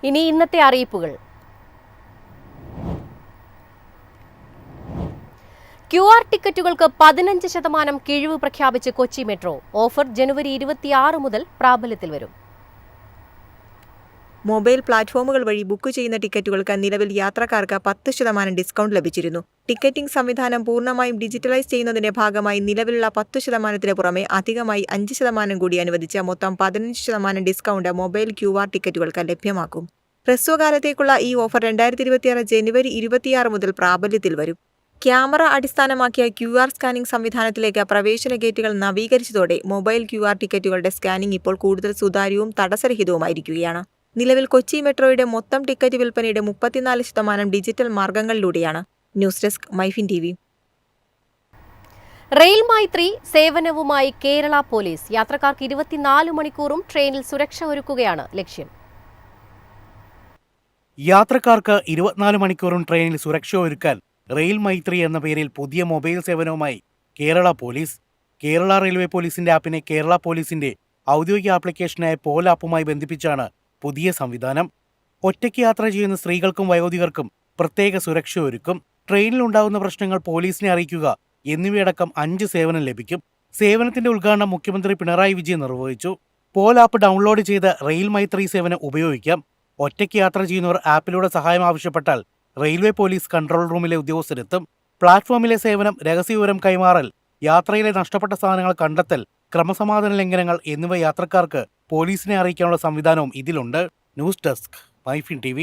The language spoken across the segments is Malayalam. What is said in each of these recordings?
ഇനി ഇന്നത്തെ അറിയിപ്പുകൾ. QR ടിക്കറ്റുകൾക്ക് 15% കിഴിവ് പ്രഖ്യാപിച്ച് കൊച്ചി മെട്രോ. ഓഫർ ജനുവരി 26 മുതൽ പ്രാബല്യത്തിൽ വരും. മൊബൈൽ പ്ലാറ്റ്ഫോമുകൾ വഴി ബുക്ക് ചെയ്യുന്ന ടിക്കറ്റുകൾക്ക് നിലവിൽ യാത്രക്കാർക്ക് 10% ഡിസ്കൗണ്ട് ലഭിച്ചിരുന്നു. ടിക്കറ്റിംഗ് സംവിധാനം പൂർണ്ണമായും ഡിജിറ്റലൈസ് ചെയ്യുന്നതിന്റെ ഭാഗമായി നിലവിലുള്ള 10%ന് പുറമെ അധികമായി 5% കൂടി അനുവദിച്ച് മൊത്തം 15% ഡിസ്കൗണ്ട് മൊബൈൽ QR ടിക്കറ്റുകൾക്ക് ലഭ്യമാക്കും. ഹ്രസ്വകാലത്തേക്കുള്ള ഈ ഓഫർ 2026 ജനുവരി 26 മുതൽ പ്രാബല്യത്തിൽ വരും. ക്യാമറ അടിസ്ഥാനമാക്കിയ QR സ്കാനിംഗ് സംവിധാനത്തിലേക്ക് പ്രവേശന ഗേറ്റുകൾ നവീകരിച്ചതോടെ മൊബൈൽ QR ടിക്കറ്റുകളുടെ സ്കാനിംഗ് ഇപ്പോൾ കൂടുതൽ സുതാര്യവും തടസ്സരഹിതവുമായിരിക്കുകയാണ്. നിലവിൽ കൊച്ചി മെട്രോയുടെ മൊത്തം ടിക്കറ്റ് വിൽപ്പനയുടെ 34% ഡിജിറ്റൽ മാർഗങ്ങളിലൂടെയാണ്. News desk MyFin TV. Rail Maithri സേവനവുമായി കേരള പോലീസ്. യാത്രക്കാർക്ക് 24 മണിക്കൂറും ട്രെയിനിൽ സുരക്ഷ ഒരുക്കുകയാണ് ലക്ഷ്യം. യാത്രക്കാർക്ക് 24 മണിക്കൂറും ട്രെയിനിൽ സുരക്ഷ ഒരുക്കാൻ റെയിൽ മൈത്രി എന്ന പേരിൽ പുതിയ മൊബൈൽ സേവനവുമായി കേരള പോലീസ്. കേരള റെയിൽവേ പോലീസിന്റെ ആപ്പിനെ കേരള പോലീസിന്റെ ഔദ്യോഗിക ആപ്ലിക്കേഷനായ പോൽ ആപ്പുമായി ബന്ധിപ്പിച്ചാണ് പുതിയ സംവിധാനം. ഒറ്റയ്ക്ക് യാത്ര ചെയ്യുന്ന സ്ത്രീകൾക്കും വയോധികർക്കും പ്രത്യേക സുരക്ഷ ഒരുക്കും. ട്രെയിനിലുണ്ടാകുന്ന പ്രശ്നങ്ങൾ പോലീസിനെ അറിയിക്കുക എന്നിവയടക്കം 5 സേവനം ലഭിക്കും. സേവനത്തിന്റെ ഉദ്ഘാടനം മുഖ്യമന്ത്രി പിണറായി വിജയൻ നിർവഹിച്ചു. പോൽ ആപ്പ് ഡൗൺലോഡ് ചെയ്ത് റെയിൽ മൈത്രി സേവനം ഉപയോഗിക്കാം. ഒറ്റയ്ക്ക് യാത്ര ചെയ്യുന്നവർ ആപ്പിലൂടെ സഹായം ആവശ്യപ്പെട്ടാൽ റെയിൽവേ പോലീസ് കൺട്രോൾ റൂമിലെ ഉദ്യോഗസ്ഥരെത്തും. പ്ലാറ്റ്ഫോമിലെ സേവനം, രഹസ്യവിവരം കൈമാറൽ, യാത്രയിലെ നഷ്ടപ്പെട്ട സാധനങ്ങൾ കണ്ടെത്തൽ, ക്രമസമാധാന ലംഘനങ്ങൾ എന്നിവ യാത്രക്കാർക്ക് പോലീസിനെ അറിയിക്കാനുള്ള സംവിധാനവും ഇതിലുണ്ട്. News desk MyFin TV.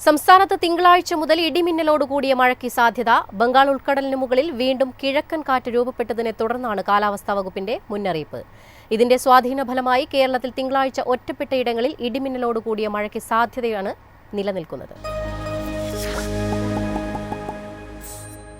സംസ്ഥാനത്ത് തിങ്കളാഴ്ച മുതൽ ഇടിമിന്നലോടുകൂടിയ മഴയ്ക്ക് സാധ്യത. ബംഗാൾ ഉൾക്കടലിന് മുകളിൽ വീണ്ടും കിഴക്കൻ കാറ്റ് രൂപപ്പെട്ടതിനെ തുടർന്നാണ് കാലാവസ്ഥാ വകുപ്പിന്റെ മുന്നറിയിപ്പ്. ഇതിന്റെ സ്വാധീന ഫലമായി കേരളത്തിൽ തിങ്കളാഴ്ച ഒറ്റപ്പെട്ട ഇടങ്ങളിൽ ഇടിമിന്നലോടുകൂടിയ മഴയ്ക്ക് സാധ്യതയാണ് നിലനിൽക്കുന്നത്.